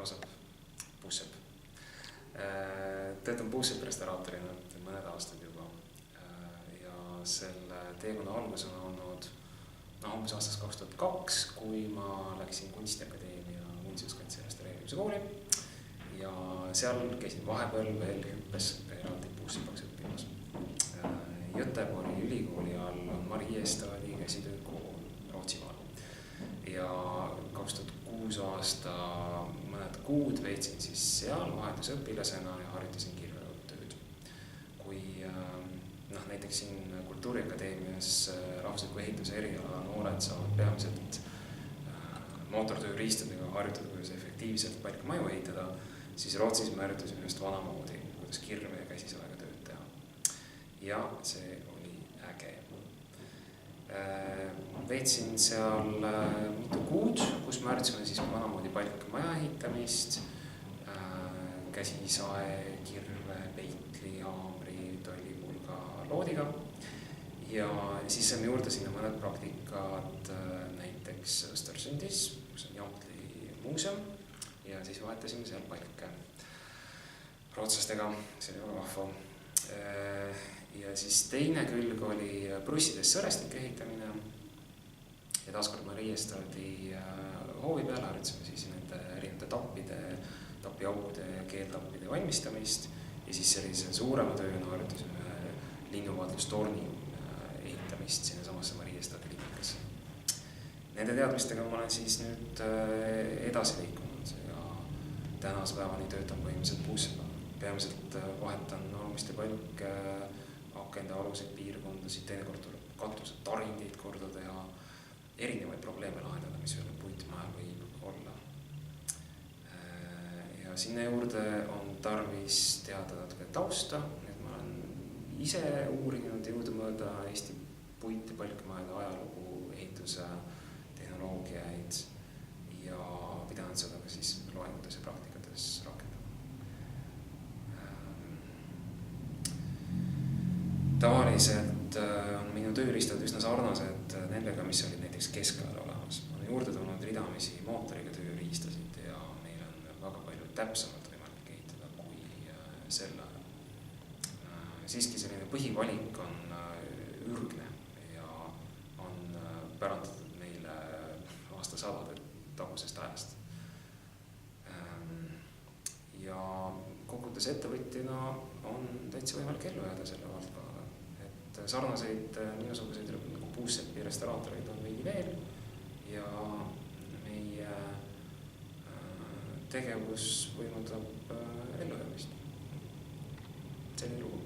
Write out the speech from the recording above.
Joosep Puusepp. Töötan Puuseppi restauraatorina mõned aastad juba ja selle teekonna algus on olnud umbes aastast 2002, kui ma läksin Kunstiakadeemia muinsuskaitse ja restaureerimise kooli ja seal käisin vahepeal veel hüppes eraldi Puuseppaks õppimas. Göteborgi ülikooli all on Mariestadi käsitöökool Rootsimaal ja 2006 aasta mõned kuud veetsin siis seal vahetusõpilasena ja harjutasin kirjatööd. Kui näiteks siin Kultuuriakadeemias rahvusliku ehituse eriala noored saavad peamiselt mootortööriistadega harjutada, kuidas efektiivselt palkmaju ehitada, siis Rootsis me harjutasime just vanamoodi, kuidas kirve ja käsisaega tööd teha. Ja see oli äge. Veetsin seal mitu kuud, kus me harjutasime siis vanamoodi palkmaja ehitamist, käsisae, kirve, peitli, haamri, tollipulga, loodiga. Ja siis saime juurde sinna mõned praktikad näiteks Östersundis, kus on Jamtli muuseum ja siis vahetasime seal palke rootslastega, see oli väga vahva. Ja siis teine külg oli Prussides sõrestike ehitamine ja taaskord Mariestadi hoovi peale harjutasime siis nende erinevate tappiaukude ja keeltappide valmistamist ja siis sellise suurema tööna harjutasime linnuvaatlustorni ehitamist sinna samasse Mariestadi linnikasse. Nende teadmistega ma olen siis nüüd edasi liikunud ja tänase päevani töötan põhimõtteliselt Puuseppa. Peamiselt vahetan olumiste palke, akende aluseid piirkondasid, teinekord tuleb katused tarindeid korda teha, erinevaid probleeme lahendada, mis üle puitmajal võib olla. Ja sinna juurde on tarvis teada natuke tausta, et ma olen ise uurinud jõudumööda Eesti puit- ja palkmajade ajalugu, ehituse, tehnoloogiaid ja pidanud seda ka siis loengutes ja praktikates rakendama. Tavaliselt on minu tööriistad üsna sarnased nendega, mis olid näiteks keskajal olemas. On juurde tulnud ridamisi mootoriga tööriistasid ja meil on väga palju täpsemalt võimalik ehitada kui sel ajal. Siiski selline põhivalik on ürgne ja on pärandatud meile aastasadade tagusest ajast. Ja kokkuvõttes ettevõtjana on täitsa võimalik ellu jääda selle valdkonnaga. Et sarnaseid minusuguseid nagu Puuseppi restauraatoreid on veidi veel ja meie tegevus võimaldab ellu jäämist. Selline lugu.